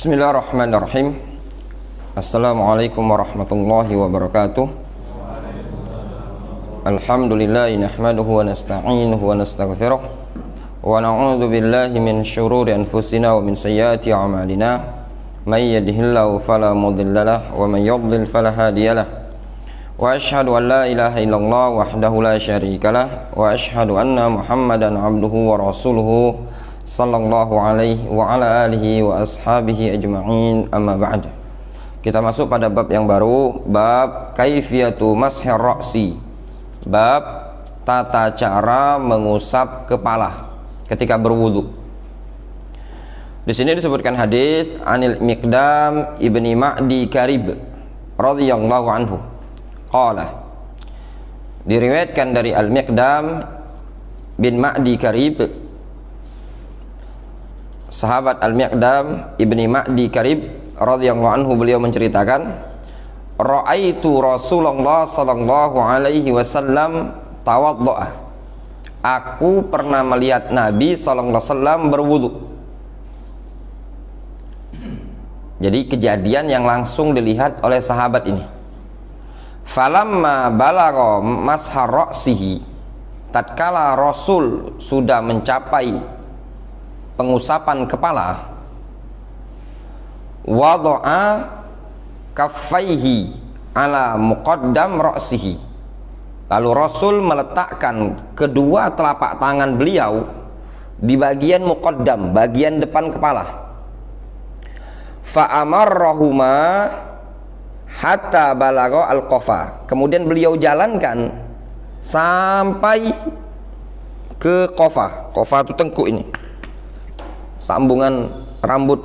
Bismillahirrahmanirrahim. Assalamualaikum warahmatullahi wabarakatuh. Alhamdulillahi nahmaduhu wa nasta'inuhu wa nastaghfiruh wa na'udzu billahi min syururi anfusina wa min sayyiati a'malina. May yahdihillahu fala mudilla lahu wa may yudlil fala hadiyalah. Wa asyhadu an la ilaha illallah wahdahu la syarikalah wa asyhadu anna Muhammadan abduhu wa rasuluhu sallallahu alaihi wa ala alihi wa ashabihi ajma'in, amma ba'd. Kita masuk pada bab yang baru, bab kaifiyatu mashir ra'si, bab tata cara mengusap kepala ketika berwudu. Di sini disebutkan hadis Anil Miqdam ibni Ma'di Karib radhiyallahu anhu qala, diriwayatkan dari Al-Miqdam bin Ma'di Karib, sahabat Al-Miqdam ibni Ma'di Karib radhiyallahu anhu, beliau menceritakan, ra'aitu Rasulullah sallallahu alaihi wasallam tawaddu'a, aku pernah melihat Nabi sallallahu alaihi wasallam berwudu. Jadi kejadian yang langsung dilihat oleh sahabat ini. Falamma balagha mashar ra'sihi, tatkala Rasul sudah mencapai pengusapan kepala, wada'a kaffaihi ala muqaddam ra'sihi, lalu Rasul meletakkan kedua telapak tangan beliau di bagian muqaddam, bagian depan kepala. Fa'amarrahuma hatta balagha al-qafa, kemudian beliau jalankan sampai ke qafa. Qafa itu tengkuk ini, sambungan rambut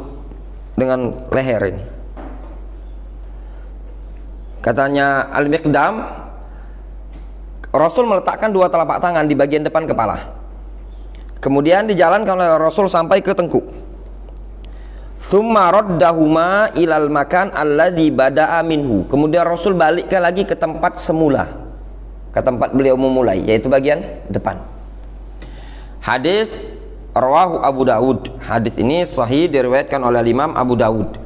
dengan leher ini. Katanya Al-Miqdam, Rasul meletakkan dua telapak tangan di bagian depan kepala, kemudian dijalankan oleh Rasul sampai ke tengkuk. Tsumma raddahuma ilal makan alladzi bada'a minhu, kemudian Rasul balikkan lagi ke tempat semula, ke tempat beliau memulai, yaitu bagian depan. Hadis rawahu Abu Dawud, hadis ini sahih, diriwayatkan oleh Imam Abu Dawud.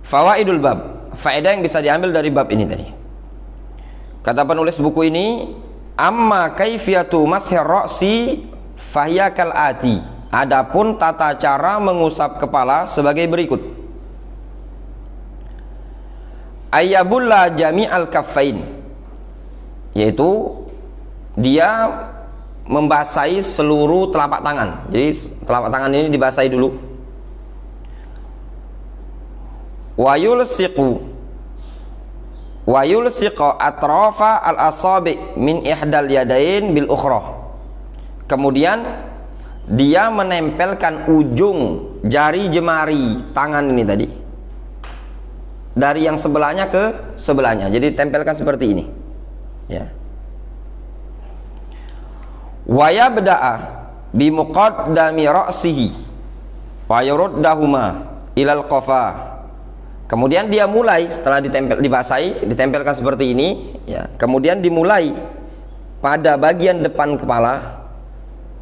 Fawaidul bab, faedah yang bisa diambil dari bab ini tadi. Kata penulis buku ini, amma kaifiyatu mashir ra'si fahiya kal ati, adapun tata cara mengusap kepala sebagai berikut. Ayyabulla jami'al kaffain, yaitu dia membasahi seluruh telapak tangan. Jadi telapak tangan ini dibasahi dulu. Wa yulsiqu atrafa al-asabi min ihdal yadain bil ukhra, kemudian dia menempelkan ujung jari jemari tangan ini tadi dari yang sebelahnya ke sebelahnya. Jadi tempelkan seperti ini, ya. Wa yabda'a bi muqaddami ra'sihi wa yuruddahuma ilal qafa, kemudian dia mulai setelah dibasahi, ditempelkan seperti ini, ya. Kemudian dimulai pada bagian depan kepala,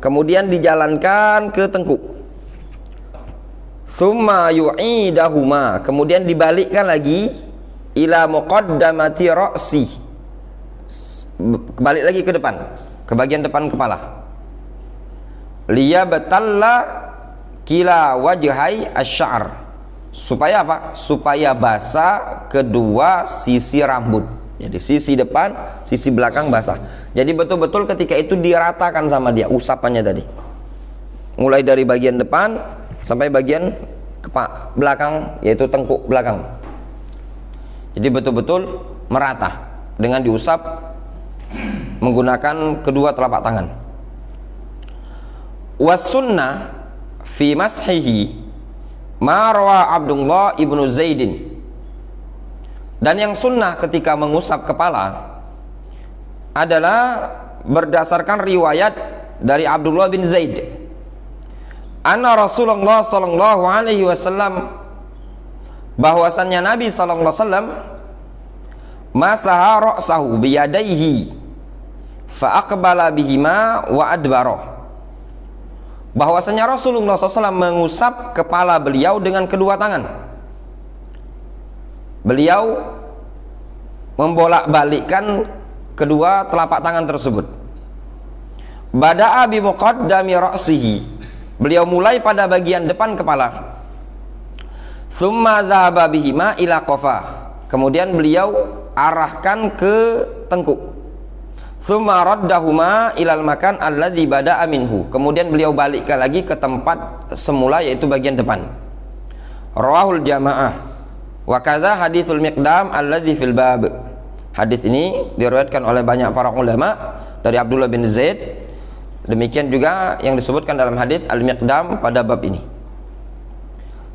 kemudian dijalankan ke tengkuk. Tsumma yu'idahuma, kemudian dibalikkan lagi ila muqaddamati ra'si, balik lagi ke depan, ke bagian depan kepala. Liyabtalla kila wajhai asy-sya'r, supaya apa? Supaya basah kedua sisi rambut. Jadi sisi depan, sisi belakang basah. Jadi betul-betul ketika itu diratakan sama dia usapannya tadi, mulai dari bagian depan sampai bagian belakang, yaitu tengkuk belakang. Jadi betul-betul merata dengan diusap menggunakan kedua telapak tangan. Was sunnah fi mashihi ma rawa Abdullah ibnu Zaidin, dan yang sunnah ketika mengusap kepala adalah berdasarkan riwayat dari Abdullah bin Zaid, anna Rasulullah sallallahu alaihi wasallam, bahwasannya Nabi sallallahu alaihi wasallam masaha ra'sahu biyadaihi fa aqbala bihima wa adbara bahwasanya Rasulullah SAW mengusap kepala beliau dengan kedua tangan. Beliau membolak-balikkan kedua telapak tangan tersebut. Bada'a bi muqaddami ra'sihi, beliau mulai pada bagian depan kepala. Summa dhahaba bihima ila qafa, kemudian beliau arahkan ke tengkuk. Summa raddahuma ilal makan alladzi bada'a minhu, kemudian beliau balikkan lagi ke tempat semula, yaitu bagian depan. Rawahul jamaah wa kadza haditsul miqdam alladzi fil bab. Hadis ini diriwayatkan oleh banyak para ulama dari Abdullah bin Zaid. Demikian juga yang disebutkan dalam hadis al-miqdam pada bab ini.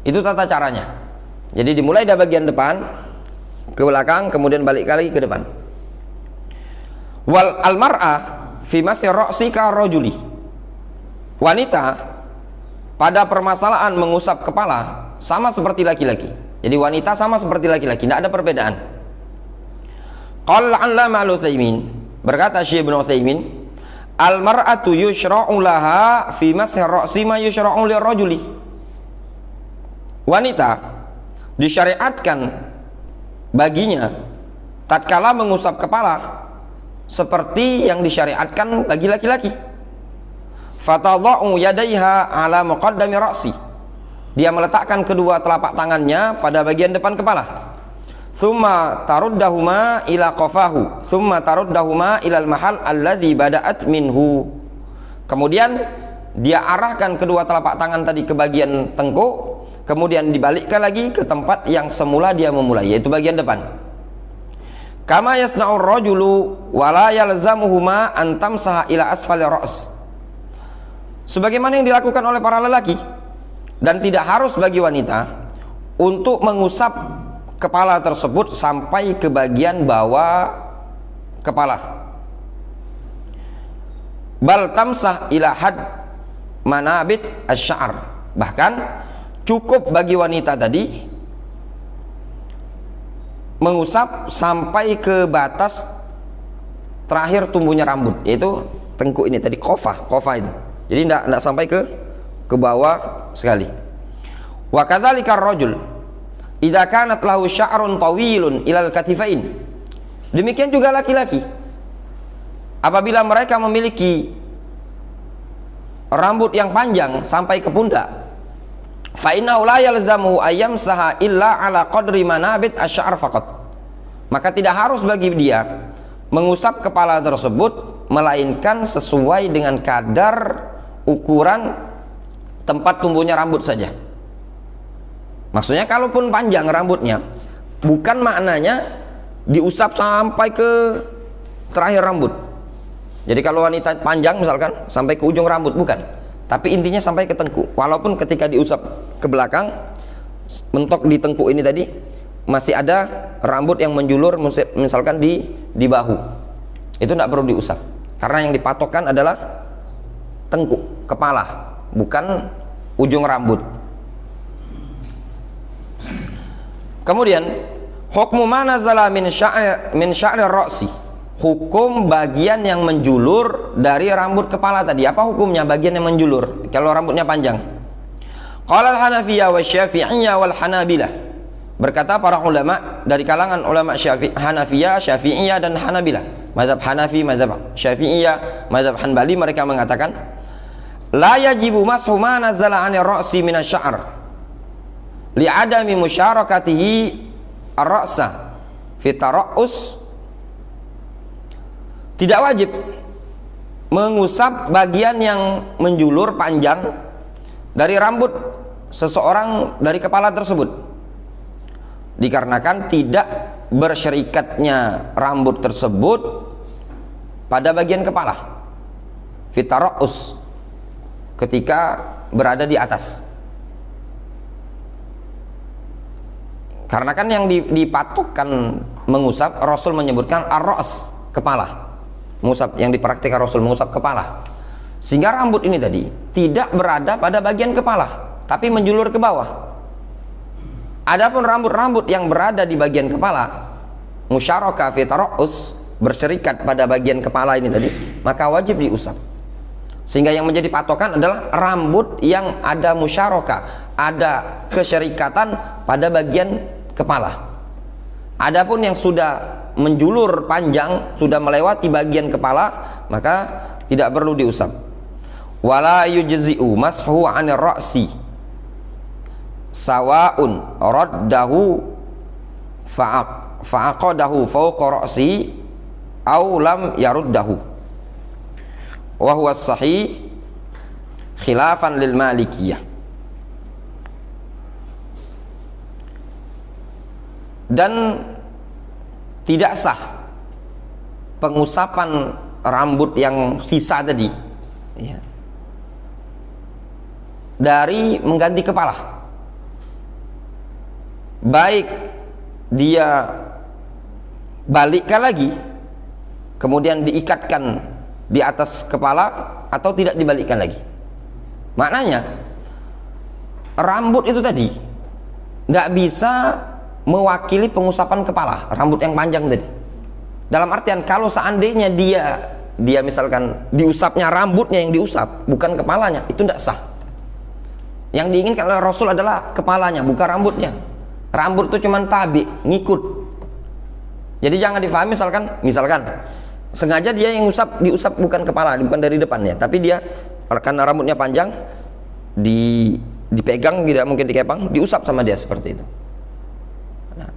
Itu tata caranya. Jadi dimulai dari bagian depan ke belakang, kemudian balik lagi ke depan. Wal al-mar'ah fi mas'i ra'si ka rajuli. Wanita pada permasalahan mengusap kepala sama seperti laki-laki. Jadi wanita sama seperti laki-laki, tidak ada perbedaan. Qala Allama Al-Utsaimin, berkata Syekh Ibnu Utsaimin, al-mar'atu yushra'u laha fi mas'i ra'si ma yushra'u lirrajuli. Wanita disyariatkan baginya tatkala mengusap kepala seperti yang disyariatkan bagi laki-laki. Fatadha'u yadaiha ala muqaddami ra'si, dia meletakkan kedua telapak tangannya pada bagian depan kepala. Summa taruddahuma ila qafahu, summa taruddahuma ilal mahal alladzi bada'at minhu, kemudian dia arahkan kedua telapak tangan tadi ke bagian tengkuk, kemudian dibalikkan lagi ke tempat yang semula dia memulai, yaitu bagian depan. Kama yasna'ur rajulu wa la yalzamuhuma an tamsaha ila asfali ra's, sebagaimana yang dilakukan oleh para lelaki, dan tidak harus bagi wanita untuk mengusap kepala tersebut sampai ke bagian bawah kepala. Bal tamsah ila had manabit asy-sya'r, bahkan cukup bagi wanita tadi mengusap sampai ke batas terakhir tumbuhnya rambut, yaitu tengkuk ini tadi, qafa itu. Jadi tidak sampai ke bawah sekali. Wa kadzalika ar-rajul idza kanat lahu sya'run tawilun ilal katifain, demikian juga laki-laki apabila mereka memiliki rambut yang panjang sampai ke pundak, fa innahu la yalzamu ayyamsaha illa ala qadri manabit asy-sya'r faqat, maka tidak harus bagi dia mengusap kepala tersebut melainkan sesuai dengan kadar ukuran tempat tumbuhnya rambut saja. Maksudnya kalaupun panjang rambutnya, bukan maknanya diusap sampai ke terakhir rambut. Jadi kalau wanita panjang misalkan sampai ke ujung rambut, bukan, tapi intinya sampai ke tengkuk. Walaupun ketika diusap ke belakang, mentok di tengkuk ini tadi masih ada rambut yang menjulur misalkan di bahu, itu tidak perlu diusap, karena yang dipatokkan adalah tengkuk kepala, bukan ujung rambut. Kemudian hukmu ma nazala min sya'ri ra'si, hukum bagian yang menjulur dari rambut kepala tadi. Apa hukumnya bagian yang menjulur kalau rambutnya panjang? Qala al-Hanafiyah wa Syafi'iyah wal Hanabilah, berkata para ulama dari kalangan ulama Hanafiyah, Syafi'iyah dan Hanabilah, mazhab Hanafi, mazhab Syafi'iyah, mazhab Hanbali, mereka mengatakan la yajibu mashu ma nazala 'anil ra'si min asy-sya'r li'adami musyarakatihi ar-ra'sa fi tara'us, tidak wajib mengusap bagian yang menjulur panjang dari rambut seseorang dari kepala tersebut, dikarenakan tidak bersyarikatnya rambut tersebut pada bagian kepala fi tara'us, ketika berada di atas. Karena kan yang dipatokkan mengusap, Rasul menyebutkan ar-ra's, kepala. Mengusap yang dipraktikkan Rasul mengusap kepala. Sehingga rambut ini tadi tidak berada pada bagian kepala, tapi menjulur ke bawah. Adapun rambut-rambut yang berada di bagian kepala, musyarakah fi tara'us, berserikat pada bagian kepala ini tadi, maka wajib diusap. Sehingga yang menjadi patokan adalah rambut yang ada musyarakah, ada kesyarikatan pada bagian kepala. Adapun yang sudah menjulur panjang, sudah melewati bagian kepala, maka tidak perlu diusap. Wala yujzi'u mashu 'anil ra'si sawa'un raddahu fa'aqadahu fawqa ra'si aw lam yaruddahu. Wa huwa sahih khilafan lil malikiyah. Dan tidak sah pengusapan rambut yang sisa tadi, ya, dari mengganti kepala, baik dia balikkan lagi kemudian diikatkan di atas kepala atau tidak dibalikkan lagi. Maknanya rambut itu tadi tidak bisa mewakili pengusapan kepala, rambut yang panjang tadi. Dalam artian kalau seandainya dia misalkan diusapnya rambutnya yang diusap, bukan kepalanya, itu tidak sah. Yang diinginkan oleh Rasul adalah kepalanya, bukan rambutnya. Rambut itu cuma tabi, ngikut. Jadi jangan difahami misalkan sengaja dia yang diusap bukan kepala, bukan dari depannya, tapi dia karena rambutnya panjang dipegang, tidak mungkin dikepang, diusap sama dia seperti itu. Nah,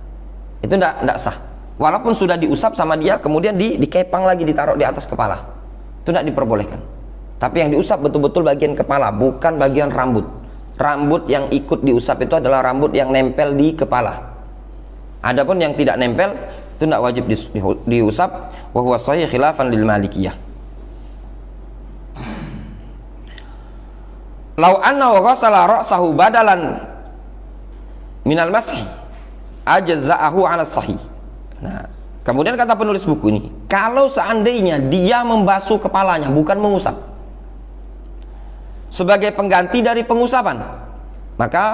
itu tidak sah. Walaupun sudah diusap sama dia, kemudian dikepang lagi, ditaruh di atas kepala, itu tidak diperbolehkan. Tapi yang diusap betul-betul bagian kepala, bukan bagian rambut. Rambut yang ikut diusap itu adalah rambut yang nempel di kepala. Adapun yang tidak nempel itu tidak wajib diusap. Wa huwa sahih khilafan lil malikiyah. Lau anna wa ghasala ra'sahu badalan minal mashi ajza'ahu 'ala sahih. Nah, kemudian kata penulis buku ini, kalau seandainya dia membasuh kepalanya, bukan mengusap, sebagai pengganti dari pengusapan, maka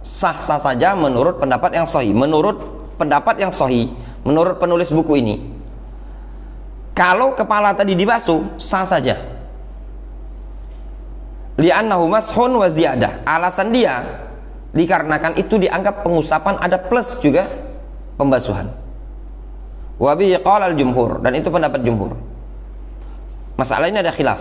sah-sah saja menurut pendapat yang sahih. Menurut pendapat yang sahih, menurut penulis buku ini, kalau kepala tadi dibasuh, sah saja. Li'annahu mashun wa ziyadah. Alasan dia, dikarenakan itu dianggap pengusapan, ada plus juga pembasuhan. Wa bihi qala al-jumhur, dan itu pendapat jumhur. Masalah ini ada khilaf.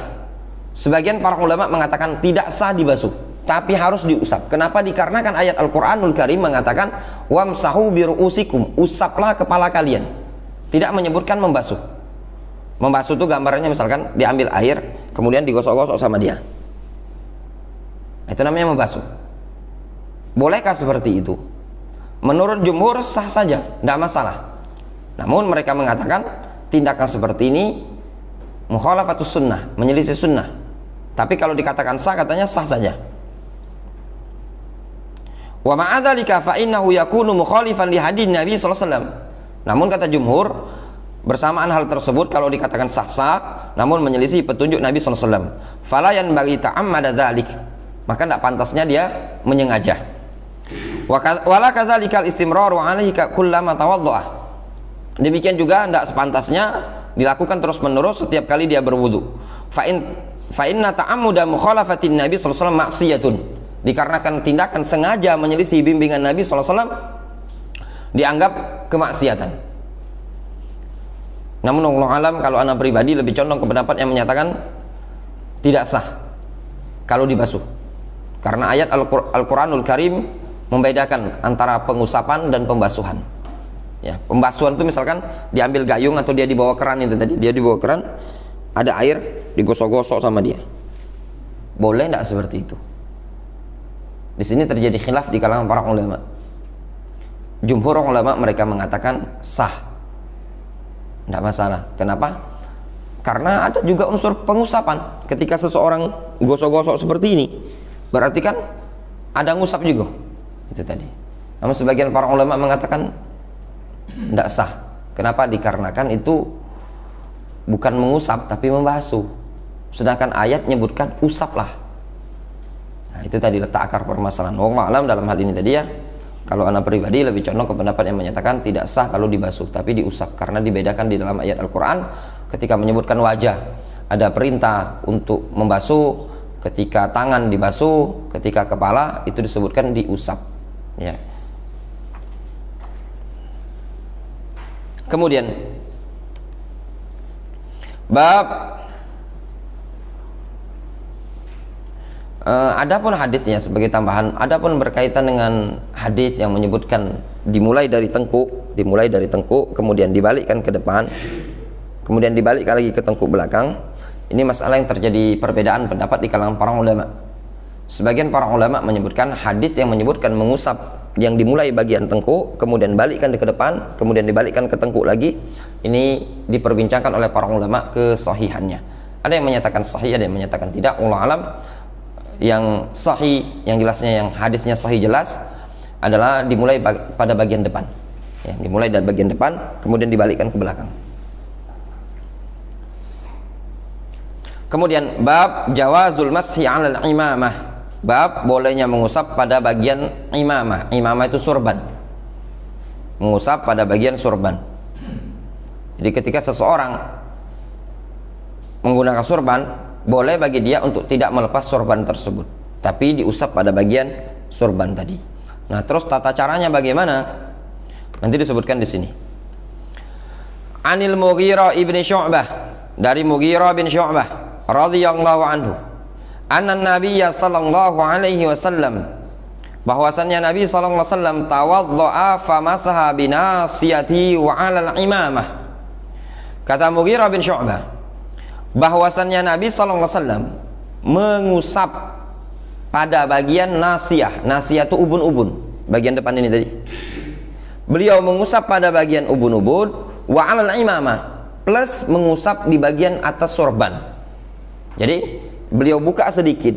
Sebagian para ulama mengatakan tidak sah dibasuh, tapi harus diusap. Kenapa? Dikarenakan ayat Al-Qur'anul Karim mengatakan wamsahu biru'usikum, usaplah kepala kalian. Tidak menyebutkan membasuh. Membasuh itu gambarannya misalkan diambil air kemudian digosok-gosok sama dia, itu namanya membasuh. Bolehkah seperti itu? Menurut jumhur sah saja, tidak masalah. Namun mereka mengatakan tindakan seperti ini mukhalafatus sunnah, menyelisih sunnah. Tapi kalau dikatakan sah, katanya sah saja. Wa ma'adzalika fa innahu yakunu mukhalifan li hadis Nabi sallallahu alaihi wasallam. Namun kata jumhur, bersamaan hal tersebut kalau dikatakan sah-sah namun menyelisih petunjuk Nabi sallallahu alaihi wasallam. Fala yanbaghi ta'ammada dzalik. Maka tidak pantasnya dia menyengaja. Wala kadzalikal istimraru 'alaihi kullama tawaddaa. Demikian juga tidak sepantasnya dilakukan terus-menerus setiap kali dia berwudu. Fa inna ta'ammuda mukhalafatin Nabi sallallahu alaihi wasallam maksiyatun. Dikarenakan tindakan sengaja menyelisih bimbingan Nabi sallallahu alaihi wasallam dianggap kemaksiatan. Namun Allah alam, kalau anak pribadi lebih condong ke pendapat yang menyatakan tidak sah kalau dibasuh. Karena ayat Al-Qur'anul Karim membedakan antara pengusapan dan pembasuhan. Ya, pembasuhan itu misalkan diambil gayung atau dia dibawa keran, itu tadi dia dibawa keran, ada air, digosok-gosok sama dia. Boleh tidak seperti itu? Di sini terjadi khilaf di kalangan para ulama. Jumhur ulama mereka mengatakan sah, tidak masalah. Kenapa? Karena ada juga unsur pengusapan. Ketika seseorang gosok-gosok seperti ini, berarti kan ada ngusap juga. Itu tadi. Namun sebagian para ulama mengatakan tidak sah. Kenapa? Dikarenakan itu bukan mengusap tapi membasuh. Sedangkan ayat menyebutkan usaplah. Nah, itu tadi letak akar permasalahan. Wallahu a'lam dalam hal ini tadi ya. Kalau anak pribadi lebih condong ke pendapat yang menyatakan tidak sah kalau dibasuh tapi diusap, karena dibedakan di dalam ayat Al-Qur'an ketika menyebutkan wajah. ada perintah untuk membasuh, ketika tangan dibasuh, ketika kepala itu disebutkan diusap, ya. Kemudian bab adapun hadisnya sebagai tambahan, adapun berkaitan dengan hadis yang menyebutkan dimulai dari tengkuk, kemudian dibalikkan ke depan, kemudian dibalikkan lagi ke tengkuk belakang. Ini masalah yang terjadi perbedaan pendapat di kalangan para ulama. Sebagian para ulama menyebutkan hadis yang menyebutkan mengusap yang dimulai bagian tengkuk, kemudian balikkan ke depan, kemudian dibalikkan ke tengkuk lagi, ini diperbincangkan oleh para ulama kesahihannya. Ada yang menyatakan sahih, ada yang menyatakan tidak. Wallahu alam. Yang sahih, yang jelasnya, yang hadisnya sahih jelas adalah dimulai pada bagian depan, ya, dimulai dari bagian depan kemudian dibalikkan ke belakang. Kemudian bab jawazul mashi 'alal imamah, bab bolehnya mengusap pada bagian imamah. Imamah itu surban, mengusap pada bagian surban. Jadi ketika seseorang menggunakan surban, boleh bagi dia untuk tidak melepas sorban tersebut, tapi diusap pada bagian sorban tadi. Nah, terus tata caranya bagaimana? Nanti disebutkan di sini. Anil Mughirah ibni Syu'bah, dari Mughirah bin Syu'bah radhiyallahu anhu, anna Nabiyya sallallahu alaihi wasallam, bahwasannya Nabi sallallahu alaihi wasallam tawaddaa famasaha binasiyati wa 'alal imamah. Kata Mughirah bin Syu'bah, bahwasannya Nabi SAW mengusap pada bagian nasiyah. Nasiyah itu ubun-ubun, bagian depan ini tadi. Beliau mengusap pada bagian ubun-ubun, wa 'alal imamah, plus mengusap di bagian atas sorban. Jadi beliau buka sedikit,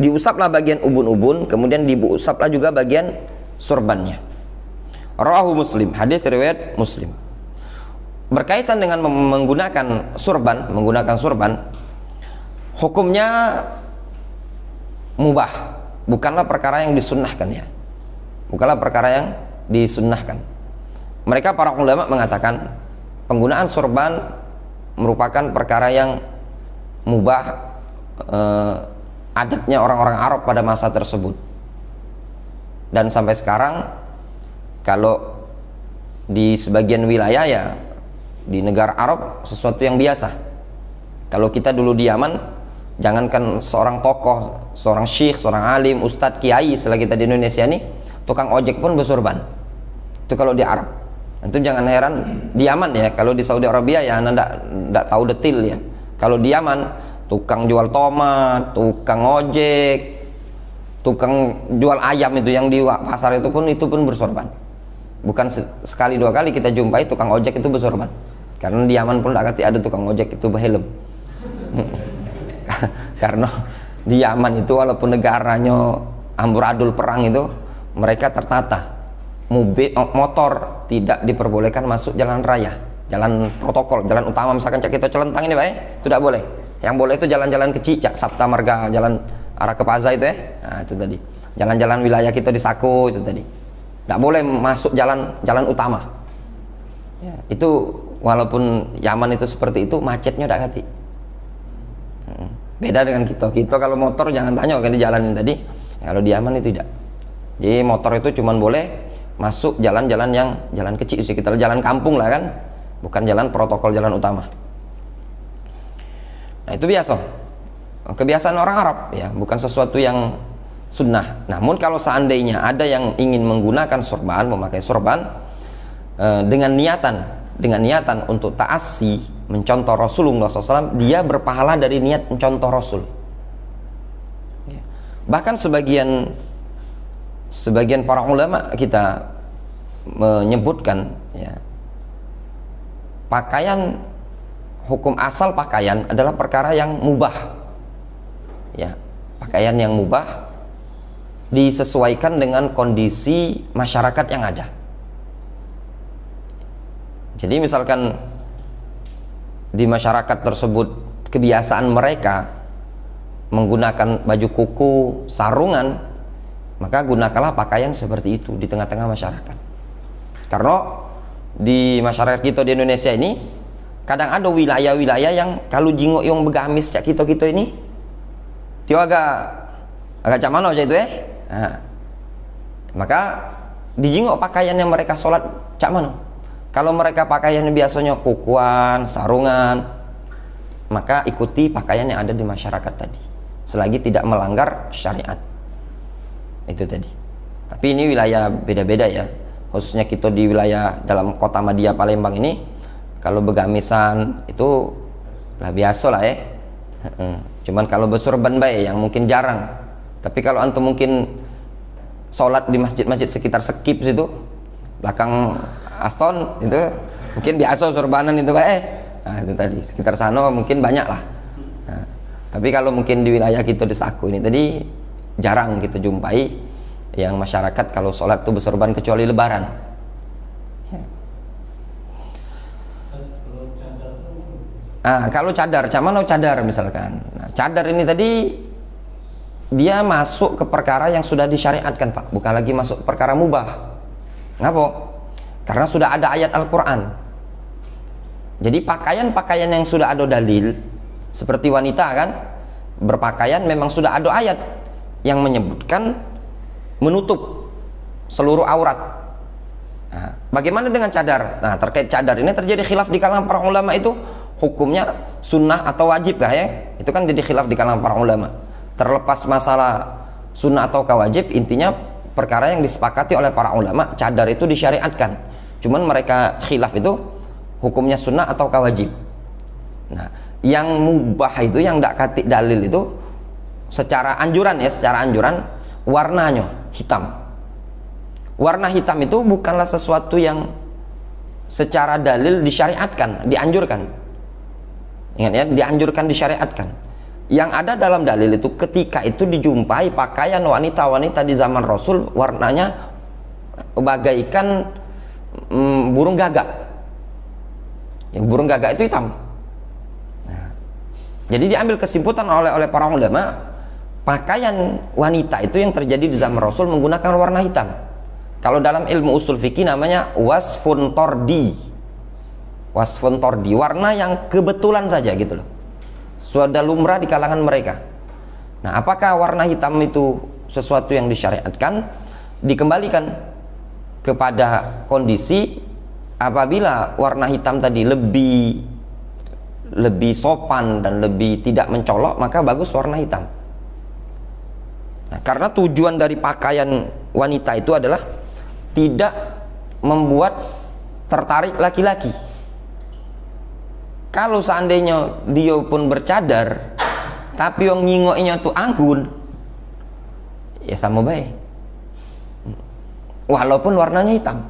diusaplah bagian ubun-ubun, kemudian diusaplah juga bagian sorbannya. Rawahu Muslim, hadis riwayat Muslim. Berkaitan dengan menggunakan surban, hukumnya mubah, bukanlah perkara yang disunnahkan, ya, bukanlah perkara yang disunnahkan. Mereka para ulama mengatakan penggunaan surban merupakan perkara yang mubah, adatnya orang-orang Arab pada masa tersebut, dan sampai sekarang kalau di sebagian wilayah, ya, di negara Arab sesuatu yang biasa. Kalau kita dulu di Yaman, jangankan seorang tokoh, seorang syekh, seorang alim, ustadz, kiai, selagi kita di Indonesia nih, tukang ojek pun bersurban. Itu kalau di Arab. Itu jangan heran di Yaman, ya. Kalau di Saudi Arabia ya Anda tidak tahu detail, ya. Kalau di Yaman, tukang jual tomat, tukang ojek, tukang jual ayam itu yang di pasar itu pun bersorban. Bukan sekali dua kali kita jumpai tukang ojek itu bersorban. Karena di Yaman pun tidak ada tukang ojek itu berhelm. Karena di Yaman itu walaupun negaranya amburadul perang itu, mereka tertata. Motor tidak diperbolehkan masuk jalan raya, jalan protokol, jalan utama. Misalkan kita Celentang ini, Pak, itu tidak boleh. Yang boleh itu jalan-jalan kecil, Sabta Marga, jalan arah ke Plaza itu, nah, itu tadi. Jalan-jalan wilayah kita di Sako itu tadi. Tidak boleh masuk jalan utama, ya, itu walaupun Yaman itu seperti itu, macetnya tidak hati. Beda dengan kita kalau motor jangan tanya kan di jalan ini tadi, kalau di Yaman itu tidak. Jadi motor itu cuma boleh masuk jalan-jalan yang jalan kecil, kita jalan kampung lah kan, bukan jalan protokol, jalan utama. Nah, itu biasa, kebiasaan orang Arab, ya, bukan sesuatu yang sunnah. Namun kalau seandainya ada yang ingin menggunakan sorban, memakai sorban dengan niatan untuk ta'assi, mencontoh Rasulullah SAW, dia berpahala dari niat mencontoh Rasul. Ya. Bahkan sebagian para ulama kita menyebutkan, ya, pakaian, hukum asal pakaian adalah perkara yang mubah, ya, pakaian yang mubah disesuaikan dengan kondisi masyarakat yang ada. Jadi misalkan di masyarakat tersebut kebiasaan mereka menggunakan baju kuku, sarungan, maka gunakanlah pakaian seperti itu di tengah-tengah masyarakat. Karena di masyarakat kita di Indonesia ini kadang ada wilayah-wilayah yang kalau jingok yang begamis cak kita ini dia agak cak mana cak itu nah, maka dijingok pakaian yang mereka sholat cak mana. Kalau mereka pakaian biasanya kukuan, sarungan, maka ikuti pakaian yang ada di masyarakat tadi selagi tidak melanggar syariat itu tadi. Tapi ini wilayah beda-beda ya, khususnya kita di wilayah dalam kota Madia Palembang ini, kalau begamisan itu lah biasa lah ya. Cuman kalau bersurban baik yang mungkin jarang. Tapi kalau antum mungkin sholat di masjid-masjid sekitar Sekip situ, belakang Aston itu mungkin biasa surbanan itu baik. Nah itu tadi sekitar sana mungkin banyak lah. Nah, tapi kalau mungkin di wilayah kita di Saku ini tadi jarang kita jumpai yang masyarakat kalau sholat itu bersorban kecuali lebaran ya. Kalau cadar, mana cadar misalkan. Nah, cadar ini tadi dia masuk ke perkara yang sudah disyariatkan Pak, bukan lagi masuk perkara mubah. Ngapa? Karena sudah ada ayat Al-Quran. Jadi pakaian-pakaian yang sudah ada dalil, seperti wanita kan berpakaian memang sudah ada ayat yang menyebutkan menutup seluruh aurat. Nah, bagaimana dengan cadar? Nah, terkait cadar ini terjadi khilaf di kalangan para ulama, itu hukumnya sunnah atau wajib kah ya? Itu kan jadi khilaf di kalangan para ulama. Terlepas masalah sunnah atau wajib, intinya perkara yang disepakati oleh para ulama, cadar itu disyariatkan. Cuman mereka khilaf itu hukumnya sunnah atau wajib. Nah, yang mubah itu, yang tidak katik dalil itu secara anjuran ya, secara anjuran warnanya hitam. Warna hitam itu bukanlah sesuatu yang secara dalil disyariatkan, dianjurkan. Ingat ya, dianjurkan, disyariatkan. Yang ada dalam dalil itu ketika itu dijumpai pakaian wanita-wanita di zaman Rasul warnanya bagaikan burung gagak. Yang burung gagak itu hitam. Nah, jadi diambil kesimpulan oleh para ulama, pakaian wanita itu yang terjadi di zaman Rasul menggunakan warna hitam. Kalau dalam ilmu usul fikih namanya wasfun tordi. Wasfun tordi, warna yang kebetulan saja gitu loh. Sudah lumrah di kalangan mereka. Nah, apakah warna hitam itu sesuatu yang disyariatkan? Dikembalikan kepada kondisi apabila warna hitam tadi lebih sopan dan lebih tidak mencolok, maka bagus warna hitam. Nah, karena tujuan dari pakaian wanita itu adalah tidak membuat tertarik laki-laki. Kalau seandainya dia pun bercadar tapi yang nyingoknya tuh anggun, ya sama baik, walaupun warnanya hitam,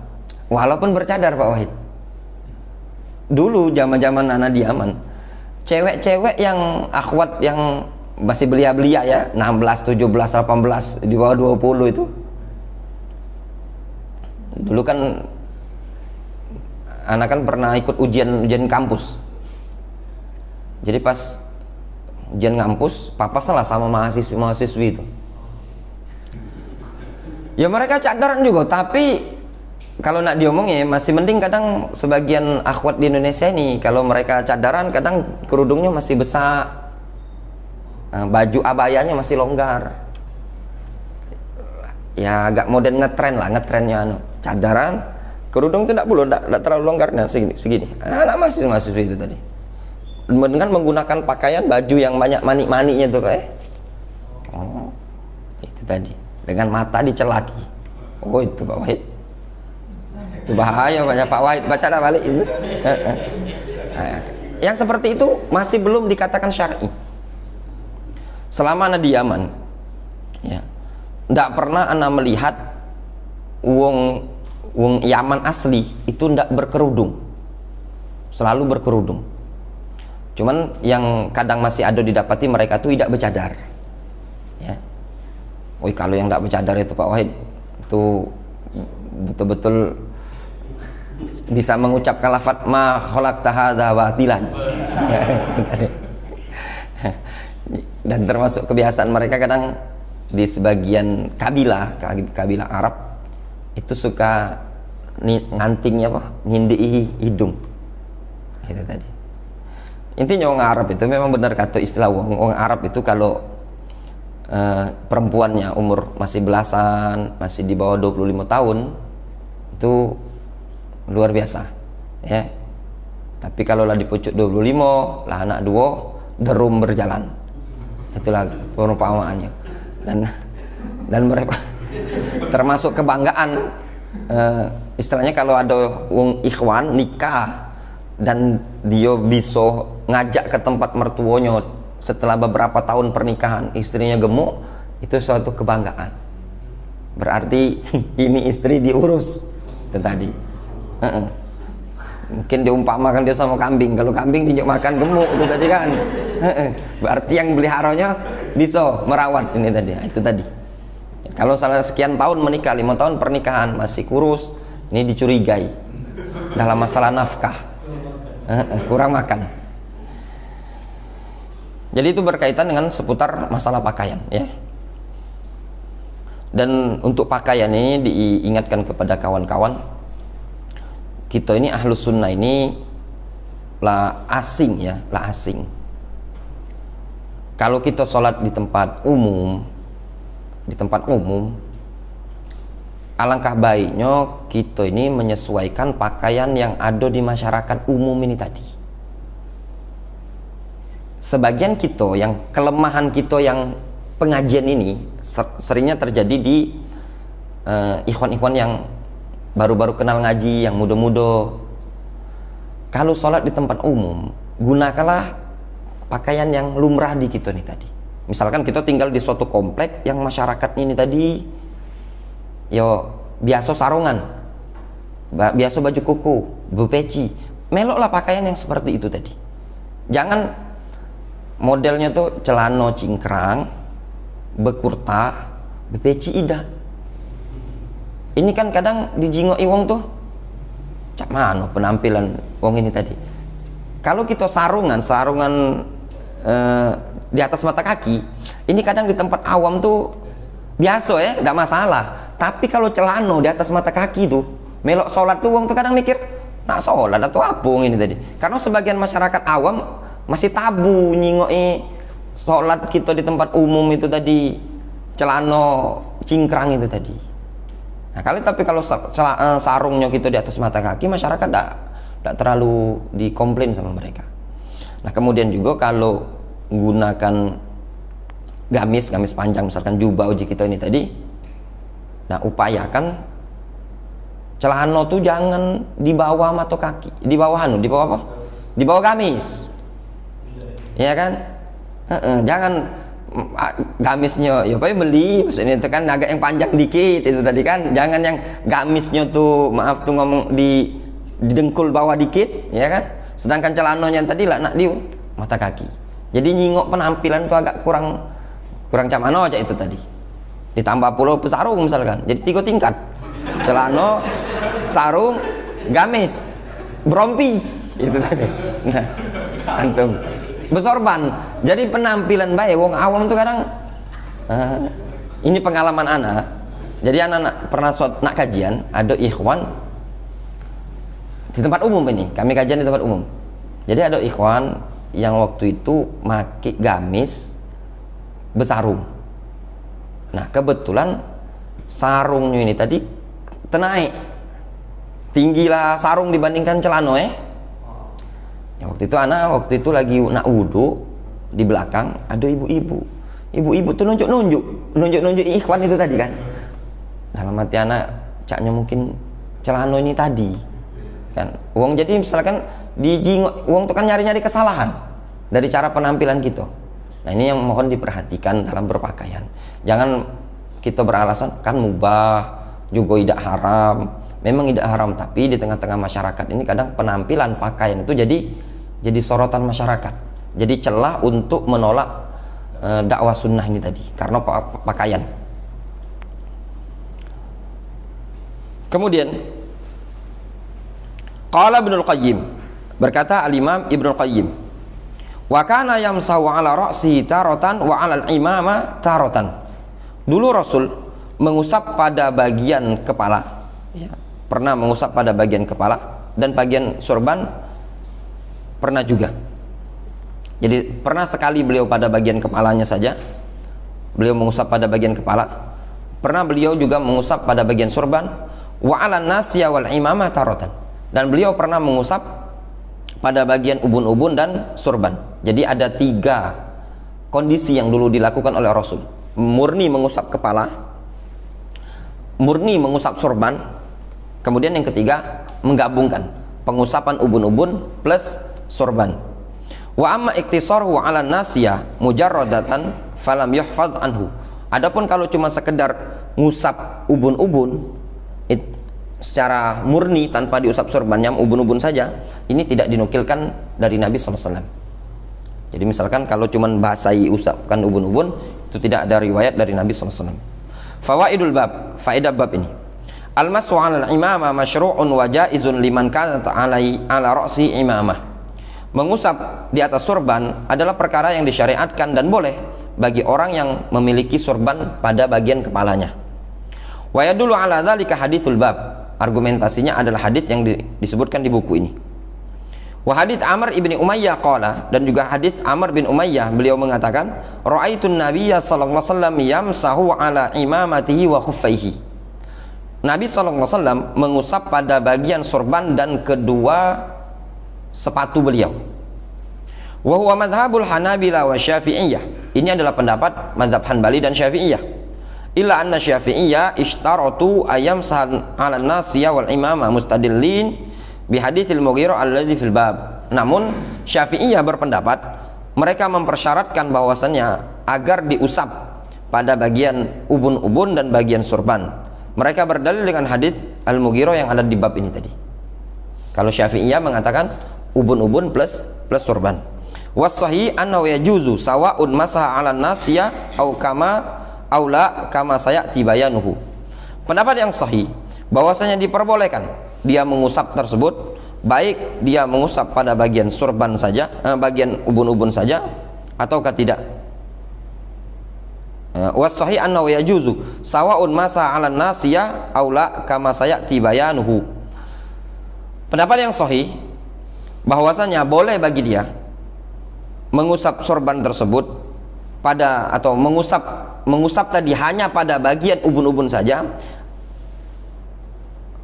walaupun bercadar Pak Wahid. Dulu zaman-zaman anak diaman, cewek-cewek yang akhwat yang masih belia-belia ya, 16, 17, 18, di bawah 20 itu, dulu kan anak kan pernah ikut ujian kampus. Jadi pas ujian kampus papasan lah sama mahasiswi itu. Ya mereka cadaran juga, tapi kalau nak diomongin masih mending. Kadang sebagian akhwat di Indonesia ini kalau mereka cadaran kadang kerudungnya masih besar, baju abayanya masih longgar. Ya agak modern, ngetren lah, ngetrennya cadaran, kerudung itu tidak terlalu longgar, nah segini. Anak-anak mahasiswa itu tadi dengan menggunakan pakaian baju yang banyak manik-maniknya tuh itu tadi, dengan mata dicelaki. Oh itu Pak Wahid, itu bahaya banyak Pak Wahid, baca dah balik itu. Yang seperti itu masih belum dikatakan syar'i selama ana di Yaman ya. Ndak pernah ana melihat wong Yaman asli itu ndak berkerudung, selalu berkerudung. Cuman yang kadang masih ada didapati mereka tuh tidak bercadar ya. Woi, kalau yang tidak bercadar itu Pak Wahid itu betul-betul bisa mengucapkan lafaz ma khalaqta hadza batilan. Dan termasuk kebiasaan mereka kadang di sebagian kabilah Arab itu suka ngantingnya apa, ngindi hidung itu tadi. Intinya orang Arab itu memang benar kata istilah orang Arab itu kalau perempuannya umur masih belasan, masih di bawah 25 tahun itu luar biasa ya. Tapi kalau lah di pucuk 25 lah anak dua derum berjalan, itulah perumpamaannya. Dan mereka termasuk kebanggaan, istilahnya kalau ada ikhwan nikah dan dia bisa ngajak ke tempat mertuanya setelah beberapa tahun pernikahan, istrinya gemuk, itu suatu kebanggaan. Berarti ini istri diurus. Itu tadi. Mungkin diumpamakan dia sama kambing. Kalau kambing dijuk makan gemuk itu tadi kan. Berarti yang beliharanya bisa merawat ini tadi. Itu tadi. Kalau salah sekian tahun menikah, 5 tahun pernikahan masih kurus, ini dicurigai dalam masalah nafkah. Kurang makan. Jadi itu berkaitan dengan seputar masalah pakaian ya. Dan untuk pakaian ini diingatkan kepada kawan-kawan, kita ini ahlus sunnah ini lah asing ya, lah asing. Kalau kita sholat di tempat umum, alangkah baiknya kita ini menyesuaikan pakaian yang ada di masyarakat umum ini tadi. Sebagian kita yang kelemahan kita yang pengajian ini seringnya terjadi di ikhwan-ikhwan yang baru-baru kenal ngaji, yang muda-muda. Kalau sholat di tempat umum, gunakanlah pakaian yang lumrah di kita nih tadi. Misalkan kita tinggal di suatu komplek yang masyarakat ini tadi yo biasa sarungan, biasa baju kuku, bepeci, meloklah pakaian yang seperti itu tadi. Jangan modelnya tuh celana cingkrang, bekurta, bepeci ida. Ini kan kadang dijingoi wong tuh, cak mana penampilan wong ini tadi. Kalau kita sarungan di atas mata kaki, ini kadang di tempat awam tuh biasa ya, tidak masalah. Tapi kalau celana di atas mata kaki tuh, melok sholat tuh wong tuh kadang mikir, nak sholat atau apa ini tadi. Karena sebagian masyarakat awam masih tabu nyingoi sholat kita di tempat umum itu tadi, celana cingkrang itu tadi. Nah kalau sarungnya kita di atas mata kaki, masyarakat tidak terlalu dikomplain sama mereka. Nah kemudian juga kalau gunakan gamis panjang, misalkan jubah uji kita ini tadi, nah upayakan celana tuh jangan di bawah mata kaki, di bawah apa? Di bawah gamis. Ya kan, jangan gamisnya ya apa beli, maksudnya itu kan agak yang panjang dikit itu tadi kan, jangan yang gamisnya tuh maaf tuh ngomong di dengkul bawah dikit ya kan, sedangkan celananya tadi lah nak di mata kaki, jadi nyingok penampilan tuh agak kurang camano aja itu tadi. Ditambah pula sarung misalkan, jadi 3 tingkat, celana, sarung, gamis, berompi itu tadi. Nah antum bersorban, jadi penampilan baik wong awam tuh kadang ini pengalaman anak. Jadi anak pernah nak kajian, ada ikhwan di tempat umum ini, kami kajian di tempat umum. Jadi ada ikhwan yang waktu itu maki gamis besarung. Nah kebetulan sarungnya ini tadi tenaik tinggilah sarung dibandingkan celana ya, waktu itu lagi nak wudu, di belakang ada ibu-ibu tuh nunjuk ikhwan itu tadi kan. Dalam hati anak, caknya mungkin celana ini tadi kan uang. Jadi misalkan uang tuh kan nyari-nyari kesalahan dari cara penampilan kita. Nah ini yang mohon diperhatikan dalam berpakaian. Jangan kita beralasan kan mubah juga tidak haram. Memang tidak haram, tapi di tengah-tengah masyarakat ini kadang penampilan pakaian itu jadi sorotan masyarakat, jadi celah untuk menolak dakwah sunnah ini tadi karena pakaian. Kemudian qala Ibnul Qayyim, berkata al-Imam Ibnul Qayyim, wa kana yamsahu ala ra'si taratan wa 'ala al-imama taratan. Dulu Rasul mengusap pada bagian kepala ya, pernah mengusap pada bagian kepala, dan bagian sorban pernah juga. Jadi pernah sekali beliau pada bagian kepalanya saja, beliau mengusap pada bagian kepala. Pernah beliau juga mengusap pada bagian sorban. Wa 'alan nasya wal imamah taratan. Dan beliau pernah mengusap pada bagian ubun-ubun dan sorban. Jadi ada 3 kondisi yang dulu dilakukan oleh Rasul. Murni mengusap kepala, murni mengusap sorban, kemudian yang ketiga menggabungkan pengusapan ubun-ubun plus sorban. Wa amma iktisaruhu 'alan nasya mujarradatan falam yuhfadz anhu. Adapun kalau cuma sekedar ngusap ubun-ubun secara murni tanpa diusap sorbannya, ubun-ubun saja, ini tidak dinukilkan dari Nabi SAW. Jadi misalkan kalau cuma basahi usapkan ubun-ubun, itu tidak ada riwayat dari Nabi SAW. Fawaidul bab, faedah bab ini. Al-mashu 'alal imamah masyru'un wa jaizun liman kanat 'ala ra'si imamah. Mengusap di atas sorban adalah perkara yang disyariatkan dan boleh bagi orang yang memiliki sorban pada bagian kepalanya. Wa yadullu 'ala dzalika haditsul bab. Argumentasinya adalah hadis yang disebutkan di buku ini. Wa hadits Amr ibn Umayyah qala, dan juga hadis Amr bin Umayyah, beliau mengatakan, ra'aitun nabiyya sallallahu alaihi wasallam yamsahu 'ala imamatihi wa khuffaihi. Nabi sallallahu alaihi wasallam mengusap pada bagian sorban dan kedua sepatu beliau. Wa huwa madhhabul Hanabila wa Syafi'iyah. Ini adalah pendapat mazhab Hanbali dan Syafi'iyah. Illa anna Syafi'iyah ishtaratu ayam sahal 'ala nasiyah wal imamah mustadillin bi haditsil Mughirah alladzi fil bab. Namun Syafi'iyah berpendapat mereka mempersyaratkan bahwasannya agar diusap pada bagian ubun-ubun dan bagian sorban. Mereka berdalil dengan hadis Al-Mughirah yang ada di bab ini tadi. Kalau Syafi'iyah mengatakan ubun-ubun plus sorban. Was-sahih annahu yajuzu sawa'un masaha 'ala nasiyah au la kama sayati bayanuhu. Pendapat yang sahih bahwasanya diperbolehkan dia mengusap tersebut, baik dia mengusap pada bagian sorban saja, bagian ubun-ubun saja, ataukah tidak. Was-sahih annahu yajuzu sawa'un masaha 'ala nasiyah au la kama sayati bayanuhu. Pendapat yang sahih bahwasanya boleh bagi dia mengusap sorban tersebut pada, atau mengusap tadi hanya pada bagian ubun-ubun saja,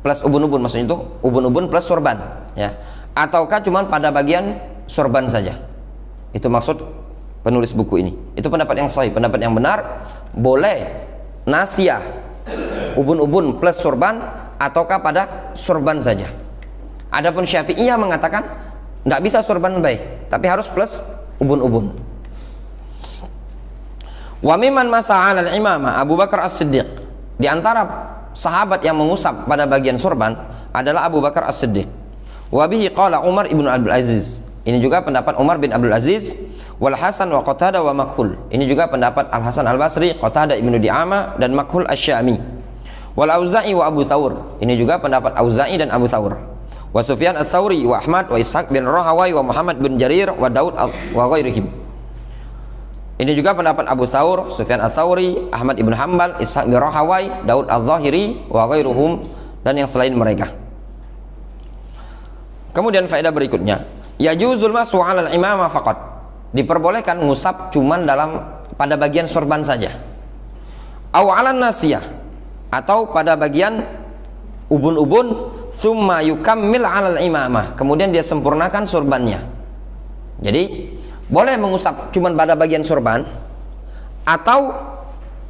plus ubun-ubun, maksudnya itu ubun-ubun plus sorban, ya, ataukah cuma pada bagian sorban saja. Itu maksud penulis buku ini. Itu pendapat yang sahih, pendapat yang benar, boleh nasiyah ubun-ubun plus sorban ataukah pada sorban saja. Adapun Syafi'iyah mengatakan tidak bisa sorban baik, tapi harus plus ubun-ubun. Wa mimman masa'a 'alal imamah Abu Bakar As-Siddiq. Di antara sahabat yang mengusap pada bagian sorban adalah Abu Bakar As-Siddiq. Wa bihi qala Umar ibn Abdul Aziz. Ini juga pendapat Umar bin Abdul Aziz. Wal Hasan wa Qatadah wa Makhul. Ini juga pendapat Al Hasan Al Basri, Qatadah ibnu Di'amah dan Makhul Asy-Syami. Wal Auza'i wa Abu Thawr. Ini juga pendapat Auza'i dan Abu Thawr. Wa Sufyan Ats-Tsauri wa Ahmad wa Ishaq bin Rahawai wa Muhammad bin Jarir wa Daud wa ghairihim. Ini juga pendapat Abu Thawr, Sufyan Ats-Tsauri, Ahmad ibn Hanbal, Ishaq bin Rahawai, Daud Al-Zahiri wa ghairuhum, dan yang selain mereka. Kemudian faedah berikutnya, yajuzul mas'u 'alal imamah faqat. Diperbolehkan ngusap cuman pada bagian sorban saja. Aw 'alan nasiyah, atau pada bagian ubun-ubun, summa yukammil 'alal imamah. Kemudian dia sempurnakan sorbannya. Jadi boleh mengusap cuman pada bagian sorban atau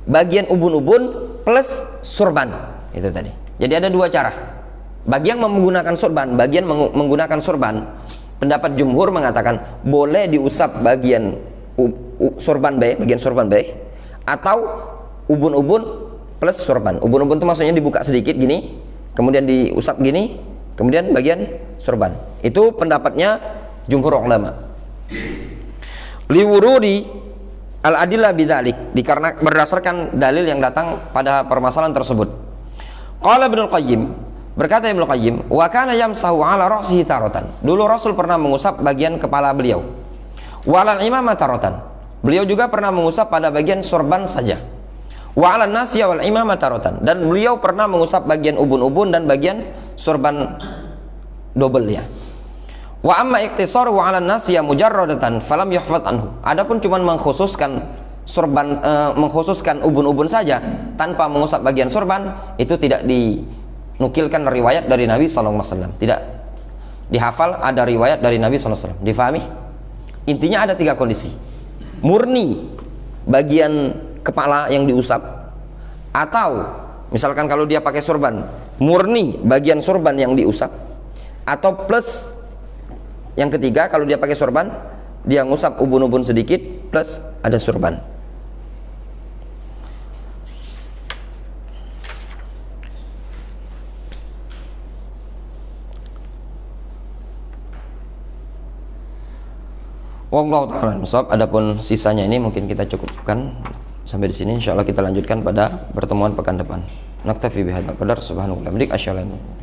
bagian ubun-ubun plus sorban. Itu tadi. Jadi ada 2 cara. Bagi yang menggunakan sorban, bagian menggunakan sorban, pendapat jumhur mengatakan boleh diusap bagian sorban B, bagian sorban B, atau ubun-ubun plus sorban. Ubun-ubun itu maksudnya dibuka sedikit gini, kemudian diusap gini, kemudian bagian sorban. Itu pendapatnya jumhur ulama. Liwurudi al-adillah bidzalik, dikarenakan berdasarkan dalil yang datang pada permasalahan tersebut. Qala Ibnu Qayyim, berkata Ibnu Qayyim, wa kana yamsahu 'ala ra'sihi taratan. Dulu Rasul pernah mengusap bagian kepala beliau. Wa 'alal imamah taratan. Beliau juga pernah mengusap pada bagian sorban saja. Wa 'alan nasiyah wal imamah taratan. Dan beliau pernah mengusap bagian ubun-ubun dan bagian sorban double ya. Wa amma iqtisaru 'ala an-nasi mujarradatan falam yuhfaz anhu. Adapun cuman mengkhususkan sorban, mengkhususkan ubun-ubun saja tanpa mengusap bagian sorban, itu tidak dinukilkan riwayat dari Nabi sallallahu alaihi wasallam. Tidak dihafal ada riwayat dari Nabi sallallahu alaihi wasallam. Difahami? Intinya ada 3 kondisi. Murni bagian kepala yang diusap, atau misalkan kalau dia pakai sorban, murni bagian sorban yang diusap, atau plus yang ketiga kalau dia pakai sorban, dia ngusap ubun-ubun sedikit plus ada sorban. Wallahu ta'ala a'lam. Adapun sisanya ini mungkin kita cukupkan sampai di sini. Insyaallah kita lanjutkan pada pertemuan pekan depan. Naktafi bihadzal qadar. Subhanallah. Bihamdik asyhadu an la ilaha illa anta